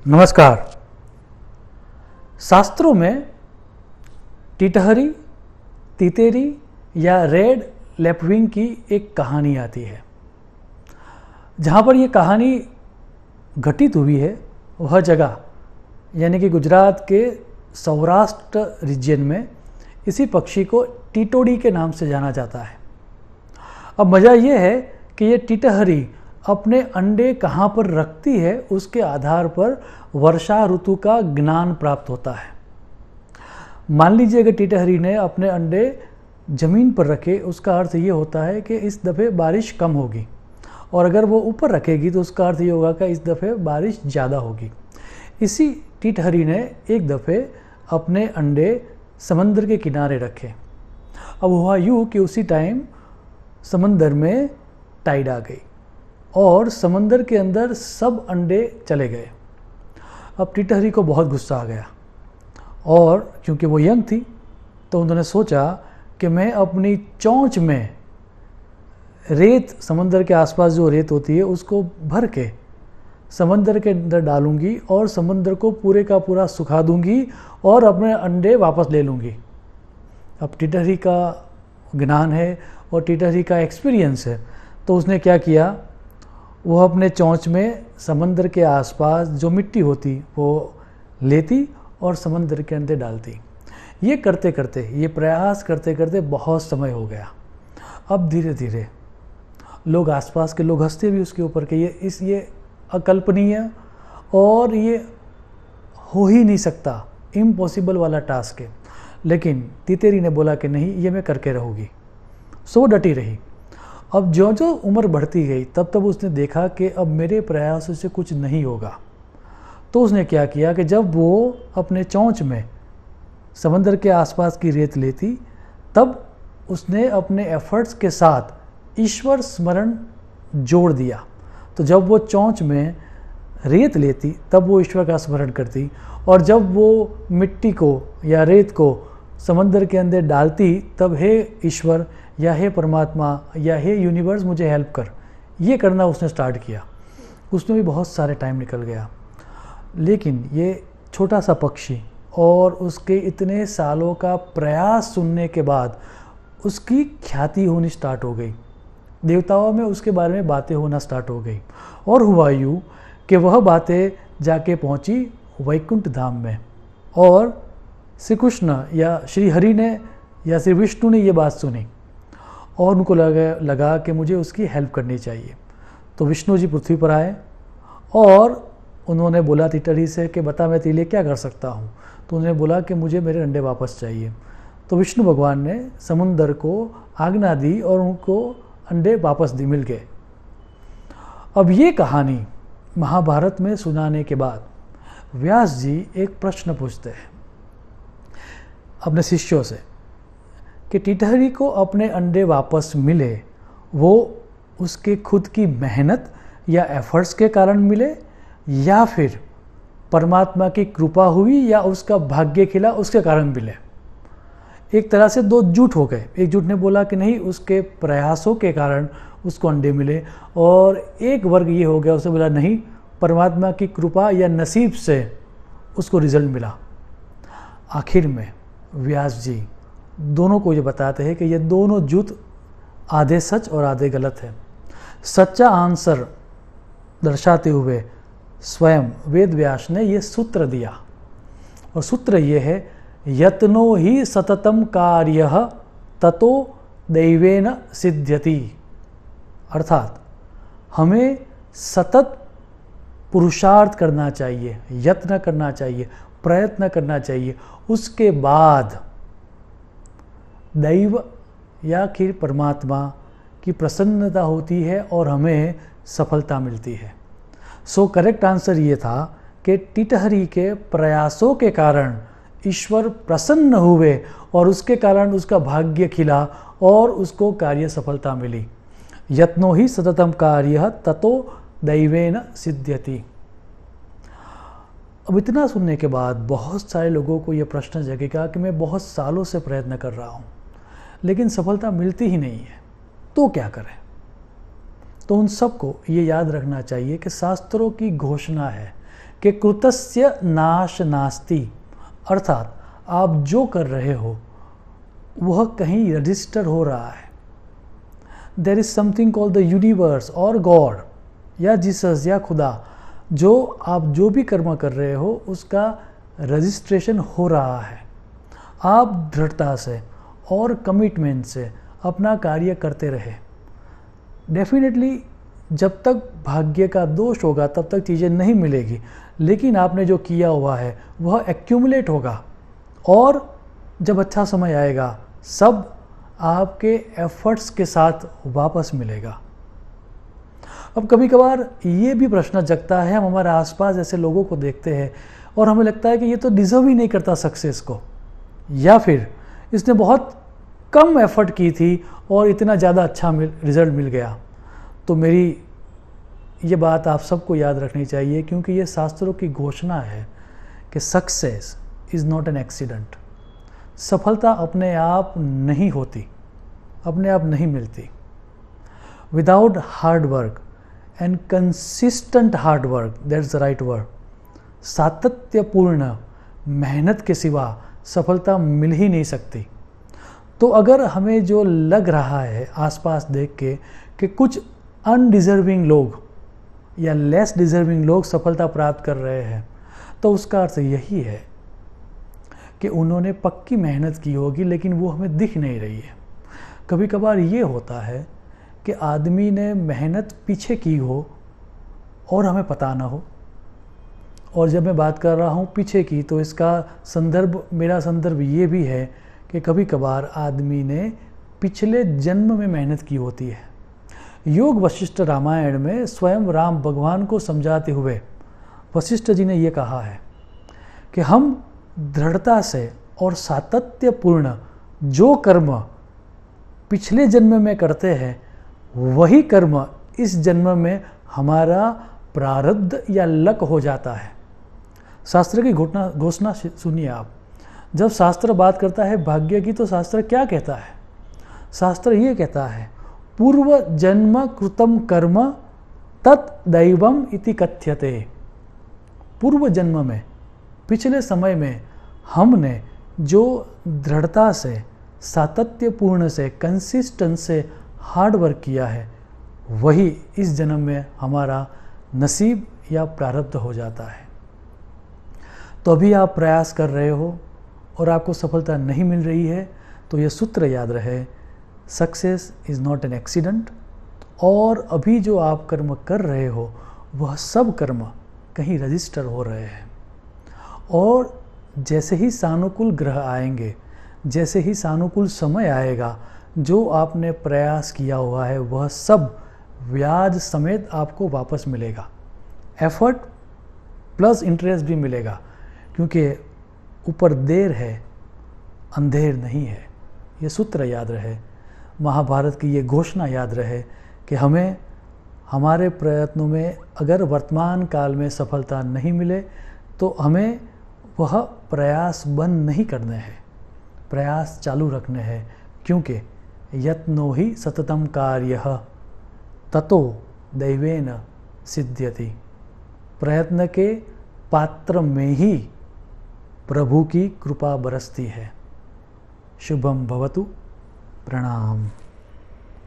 नमस्कार। शास्त्रों में टिटहरी, तितेरी या रेड लैपविंग की एक कहानी आती है। जहाँ पर ये कहानी घटित हुई है वह जगह यानी कि गुजरात के सौराष्ट्र रीजन में इसी पक्षी को टिटोडी के नाम से जाना जाता है। अब मज़ा ये है कि ये टिटहरी अपने अंडे कहाँ पर रखती है उसके आधार पर वर्षा ऋतु का ज्ञान प्राप्त होता है। मान लीजिए कि टिटहरी ने अपने अंडे ज़मीन पर रखे, उसका अर्थ ये होता है कि इस दफ़े बारिश कम होगी, और अगर वो ऊपर रखेगी तो उसका अर्थ ये होगा कि इस दफ़े बारिश ज़्यादा होगी। इसी टिटहरी ने एक दफ़े अपने अंडे समंदर के किनारे रखे। अब हुआ यूँ कि उसी टाइम समंदर में टाइड आ गई और समंदर के अंदर सब अंडे चले गए। अब टिटहरी को बहुत गुस्सा आ गया और क्योंकि वो यंग थी तो उन्होंने सोचा कि मैं अपनी चोंच में रेत, समंदर के आसपास जो रेत होती है उसको भर के समंदर के अंदर डालूंगी और समंदर को पूरे का पूरा सुखा दूंगी और अपने अंडे वापस ले लूँगी। अब टिटहरी का ज्ञान है और टिटहरी का एक्सपीरियंस है, तो उसने क्या किया, वो अपने चोंच में समंदर के आसपास जो मिट्टी होती वो लेती और समंदर के अंदर डालती। ये करते करते, ये प्रयास करते करते बहुत समय हो गया। अब धीरे धीरे लोग, आसपास के लोग हंसते भी उसके ऊपर कि ये अकल्पनीय और ये हो ही नहीं सकता, इम्पॉसिबल वाला टास्क है। लेकिन तितेरी ने बोला कि नहीं, ये मैं करके रहूँगी। सो डटी रही। अब जो जो उम्र बढ़ती गई तब तब उसने देखा कि अब मेरे प्रयासों से कुछ नहीं होगा। तो उसने क्या किया कि जब वो अपने चोंच में समंदर के आसपास की रेत लेती तब उसने अपने एफर्ट्स के साथ ईश्वर स्मरण जोड़ दिया। तो जब वो चोंच में रेत लेती तब वो ईश्वर का स्मरण करती, और जब वो मिट्टी को या रेत को समंदर के अंदर डालती तब हे ईश्वर या हे परमात्मा या हे यूनिवर्स मुझे हेल्प कर, ये करना उसने स्टार्ट किया। उसमें भी बहुत सारे टाइम निकल गया, लेकिन ये छोटा सा पक्षी और उसके इतने सालों का प्रयास सुनने के बाद उसकी ख्याति होनी स्टार्ट हो गई। देवताओं में उसके बारे में बातें होना स्टार्ट हो गई, और हुआ यूँ कि वह बातें जाके पहुँची वैकुंठ धाम में। और श्री कृष्ण या श्री हरि ने या श्री विष्णु ने ये बात सुनी और उनको लगा कि मुझे उसकी हेल्प करनी चाहिए। तो विष्णु जी पृथ्वी पर आए और उन्होंने बोला टिटहरी से कि बता मैं तेरे लिए क्या कर सकता हूँ। तो उन्होंने बोला कि मुझे मेरे अंडे वापस चाहिए। तो विष्णु भगवान ने समुंदर को आज्ञा दी और उनको अंडे वापस दी, मिल गए। अब ये कहानी महाभारत में सुनाने के बाद व्यास जी एक प्रश्न पूछते हैं अपने शिष्यों से कि टिटहरी को अपने अंडे वापस मिले वो उसके खुद की मेहनत या एफर्ट्स के कारण मिले या फिर परमात्मा की कृपा हुई या उसका भाग्य खिला उसके कारण मिले। एक तरह से दो झूठ हो गए। एक झूठ ने बोला कि नहीं, उसके प्रयासों के कारण उसको अंडे मिले, और एक वर्ग ये हो गया, उसने बोला नहीं, परमात्मा की कृपा या नसीब से उसको रिजल्ट मिला। आखिर में व्यास जी दोनों को ये बताते हैं कि ये दोनों झूठ आधे सच और आधे गलत है। सच्चा आंसर दर्शाते हुए स्वयं वेद व्यास ने ये सूत्र दिया, और सूत्र ये है, यत्नो ही सततम कार्यः ततो दैवेन सिद्ध्यति। अर्थात हमें सतत पुरुषार्थ करना चाहिए, यत्न करना चाहिए, प्रयत्न करना चाहिए, उसके बाद दैव या फिर परमात्मा की प्रसन्नता होती है और हमें सफलता मिलती है। सो करेक्ट आंसर ये था कि टिटहरी के प्रयासों के कारण ईश्वर प्रसन्न हुए और उसके कारण उसका भाग्य खिला और उसको कार्य सफलता मिली। यत्नो ही सततम कार्यः ततो दैवेन सिद्ध्यति। अब इतना सुनने के बाद बहुत सारे लोगों को यह प्रश्न जगेगा कि मैं बहुत सालों से प्रयत्न कर रहा हूँ लेकिन सफलता मिलती ही नहीं है, तो क्या करें। तो उन सबको ये याद रखना चाहिए कि शास्त्रों की घोषणा है कि कृतस्य नाश नास्ति, अर्थात आप जो कर रहे हो वह कहीं रजिस्टर हो रहा है। There is something called the universe और गॉड या जीसस या खुदा, जो आप जो भी कर्म कर रहे हो उसका रजिस्ट्रेशन हो रहा है। आप दृढ़ता से और कमिटमेंट से अपना कार्य करते रहे। डेफिनेटली जब तक भाग्य का दोष होगा तब तक चीज़ें नहीं मिलेगी, लेकिन आपने जो किया हुआ है वह एक्यूमुलेट होगा और जब अच्छा समय आएगा सब आपके एफर्ट्स के साथ वापस मिलेगा। अब कभी कभार ये भी प्रश्न जगता है, हम हमारे आसपास ऐसे लोगों को देखते हैं और हमें लगता है कि ये तो डिज़र्व ही नहीं करता सक्सेस को, या फिर इसने बहुत कम एफर्ट की थी और इतना ज़्यादा अच्छा रिजल्ट मिल गया। तो मेरी ये बात आप सबको याद रखनी चाहिए, क्योंकि ये शास्त्रों की घोषणा है कि success is not an accident. सफलता अपने आप नहीं होती, अपने आप नहीं मिलती। Without hard work and consistent hard work, that's the right word, सातत्यपूर्ण मेहनत के सिवा सफलता मिल ही नहीं सकती। तो अगर हमें जो लग रहा है आसपास देख के कि कुछ अनडिजर्विंग लोग या लेस डिजर्विंग लोग सफलता प्राप्त कर रहे हैं, तो उसका अर्थ यही है कि उन्होंने पक्की मेहनत की होगी लेकिन वो हमें दिख नहीं रही है। कभी कभार ये होता है कि आदमी ने मेहनत पीछे की हो और हमें पता ना हो। और जब मैं बात कर रहा हूँ पीछे की, तो इसका संदर्भ, मेरा संदर्भ ये भी है कि कभी कभार आदमी ने पिछले जन्म में मेहनत की होती है। योग वशिष्ठ रामायण में स्वयं राम भगवान को समझाते हुए वशिष्ठ जी ने ये कहा है कि हम दृढ़ता से और सातत्यपूर्ण जो कर्म पिछले जन्म में करते हैं वही कर्म इस जन्म में हमारा प्रारब्ध या लक हो जाता है। शास्त्र की घोषणा सुनिए आप। जब शास्त्र बात करता है भाग्य की, तो शास्त्र क्या कहता है? शास्त्र ये कहता है पूर्व जन्म कृतम कर्म तत् दैवम इति कथ्यते। पूर्व जन्म में, पिछले समय में हमने जो दृढ़ता से, सातत्यपूर्ण से, कंसिस्टेंट से हार्ड वर्क किया है वही इस जन्म में हमारा नसीब या प्रारब्ध हो जाता है। तो अभी आप प्रयास कर रहे हो और आपको सफलता नहीं मिल रही है, तो ये सूत्र याद रहे, success is not an accident. और अभी जो आप कर्म कर रहे हो वह सब कर्म कहीं रजिस्टर हो रहे हैं। और जैसे ही सानुकूल ग्रह आएंगे, जैसे ही सानुकूल समय आएगा, जो आपने प्रयास किया हुआ है वह सब ब्याज समेत आपको वापस मिलेगा। एफर्ट प्लस इंटरेस्ट भी मिलेगा, क्योंकि ऊपर देर है, अंधेर नहीं है। ये सूत्र याद रहे, महाभारत की ये घोषणा याद रहे कि हमें हमारे प्रयत्नों में अगर वर्तमान काल में सफलता नहीं मिले तो हमें वह प्रयास बंद नहीं करने हैं, प्रयास चालू रखने हैं, क्योंकि यत्नो ही सततम कार्यः ततो दैवेन सिद्ध्यति। प्रयत्न के पात्र में ही प्रभु की कृपा बरसती है। शुभम भवतु। प्रणाम।